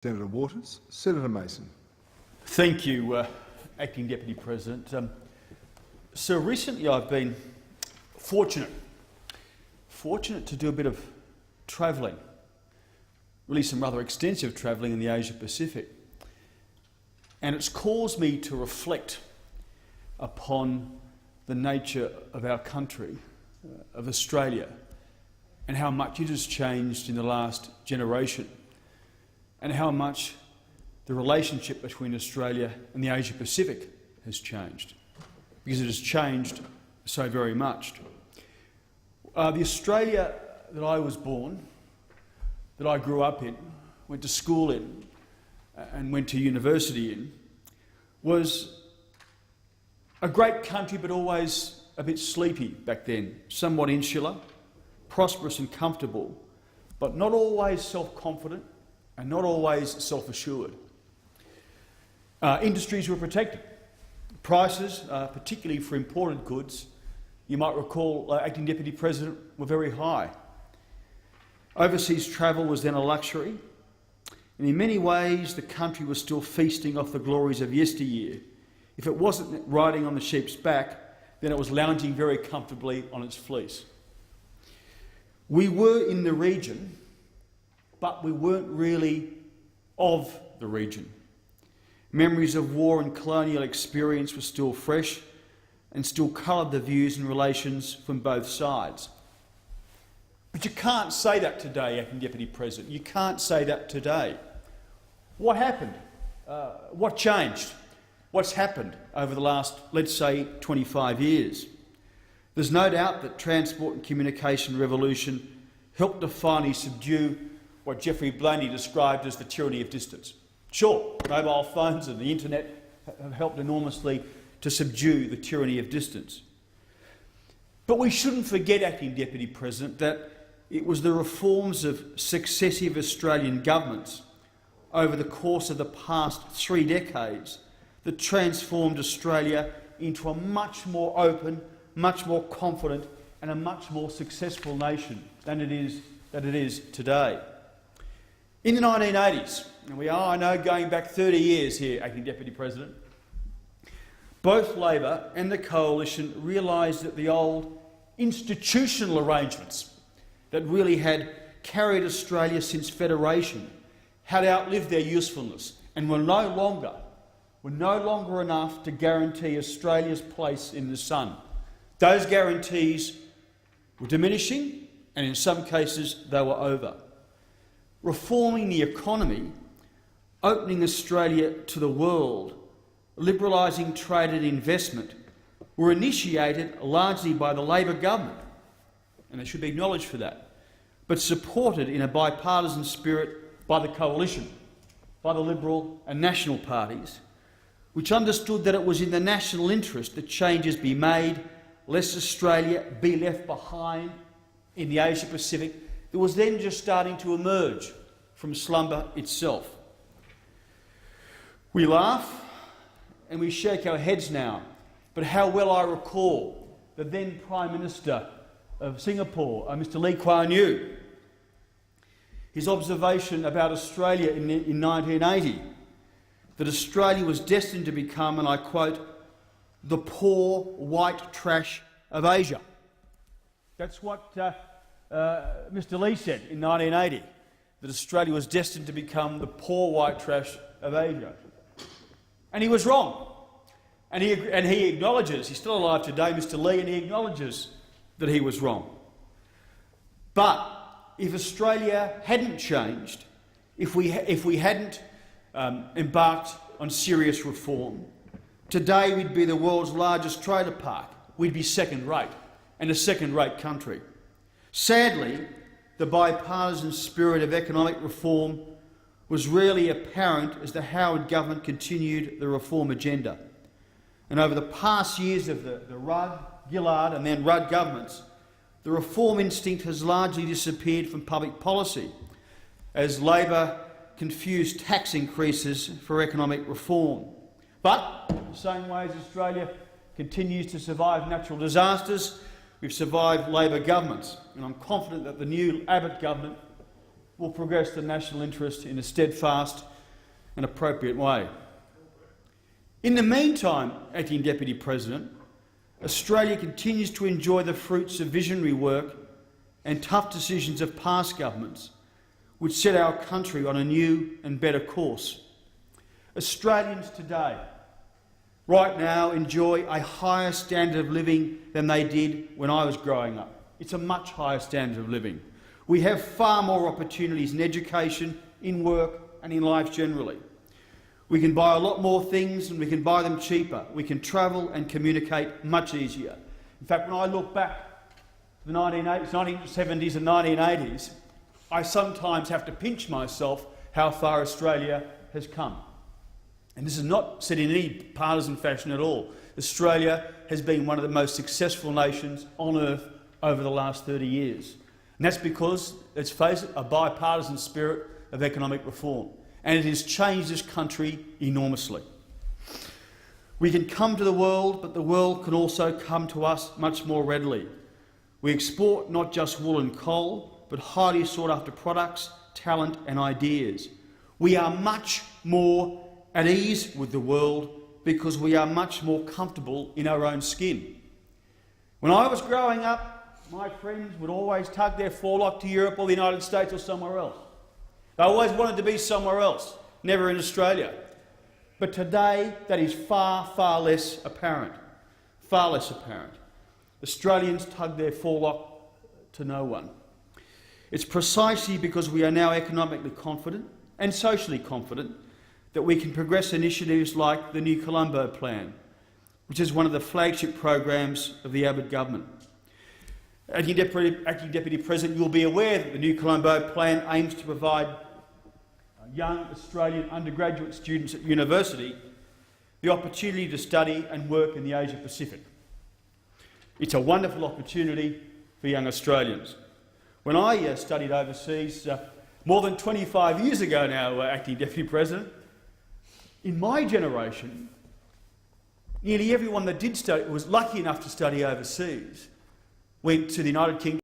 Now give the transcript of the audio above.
Senator Waters. Senator Mason. Thank you, Acting Deputy President. So recently I've been fortunate to do a bit of travelling, really some rather extensive travelling in the Asia Pacific. And it's caused me to reflect upon the nature of our country, of Australia, and how much it has changed in the last generation, and how much the relationship between Australia and the Asia Pacific has changed, because it has changed so very much. The Australia that I was born, that I grew up in, went to school in, and went to university in, was a great country but always a bit sleepy back then, somewhat insular, prosperous and comfortable, but not always self-confident and not always self-assured. Industries were protected. Prices, particularly for imported goods, you might recall, Acting Deputy President, were very high. Overseas travel was then a luxury, and in many ways the country was still feasting off the glories of yesteryear. If it wasn't riding on the sheep's back, then it was lounging very comfortably on its fleece. We were in the region, but we weren't really of the region. Memories of war and colonial experience were still fresh and still coloured the views and relations from both sides. But you can't say that today, Acting Deputy President. You can't say that today. What happened? What changed? What's happened over the last, let's say, 25 years? There's no doubt that transport and communication revolution helped to finally subdue what Geoffrey Blaney described as the tyranny of distance. Sure, mobile phones and the internet have helped enormously to subdue the tyranny of distance. But we shouldn't forget, Acting Deputy President, that it was the reforms of successive Australian governments over the course of the past 3 decades that transformed Australia into a much more open, much more confident and a much more successful nation than it is today. In the 1980s, and we are, I know, going back 30 years here, Acting Deputy President, both Labor and the Coalition realised that the old institutional arrangements that really had carried Australia since Federation had outlived their usefulness and were no longer enough to guarantee Australia's place in the sun. Those guarantees were diminishing, and in some cases they were over. Reforming the economy, opening Australia to the world, liberalising trade and investment were initiated largely by the Labor government, and they should be acknowledged for that, but supported in a bipartisan spirit by the Coalition, by the Liberal and National parties, which understood that it was in the national interest that changes be made, lest Australia be left behind in the Asia Pacific that was then just starting to emerge from slumber itself. We laugh and we shake our heads now, but how well I recall the then Prime Minister of Singapore, Mr Lee Kuan Yew, his observation about Australia in 1980, that Australia was destined to become, and I quote, the poor white trash of Asia. That's what Mr Lee said in 1980, that Australia was destined to become the poor white trash of Asia. And he was wrong. And he acknowledges, he's still alive today, Mr Lee, and he acknowledges that he was wrong. But if Australia hadn't changed, if we hadn't embarked on serious reform, today we'd be the world's largest trailer park. We'd be second-rate, and a second-rate country. Sadly, the bipartisan spirit of economic reform was rarely apparent as the Howard government continued the reform agenda. And over the past years of the Rudd, Gillard and then Rudd governments, the reform instinct has largely disappeared from public policy as Labor confused tax increases for economic reform. But in the same way as Australia continues to survive natural disasters, we've survived Labor governments, and I'm confident that the new Abbott government will progress the national interest in a steadfast and appropriate way. In the meantime, Acting Deputy President, Australia continues to enjoy the fruits of visionary work and tough decisions of past governments, which set our country on a new and better course. Australians today, right now, enjoy a higher standard of living than they did when I was growing up. It's a much higher standard of living. We have far more opportunities in education, in work and in life generally. We can buy a lot more things and we can buy them cheaper. We can travel and communicate much easier. In fact, when I look back to the 1970s and 1980s, I sometimes have to pinch myself how far Australia has come. And this is not said in any partisan fashion at all. Australia has been one of the most successful nations on earth over the last 30 years. And that's because, let's face it, a bipartisan spirit of economic reform. And it has changed this country enormously. We can come to the world, but the world can also come to us much more readily. We export not just wool and coal, but highly sought-after products, talent and ideas. We are much more at ease with the world because we are much more comfortable in our own skin. When I was growing up, my friends would always tug their forelock to Europe or the United States or somewhere else. They always wanted to be somewhere else, never in Australia. But today, that is far, far less apparent. Far less apparent. Australians tug their forelock to no one. It's precisely because we are now economically confident and socially confident that we can progress initiatives like the New Colombo Plan, which is one of the flagship programs of the Abbott government. Acting Deputy President, you'll be aware that the New Colombo Plan aims to provide young Australian undergraduate students at university the opportunity to study and work in the Asia Pacific. It's a wonderful opportunity for young Australians. When I studied overseas more than 25 years ago now, Acting Deputy President, in my generation, nearly everyone that did study, was lucky enough to study overseas, went to the United Kingdom,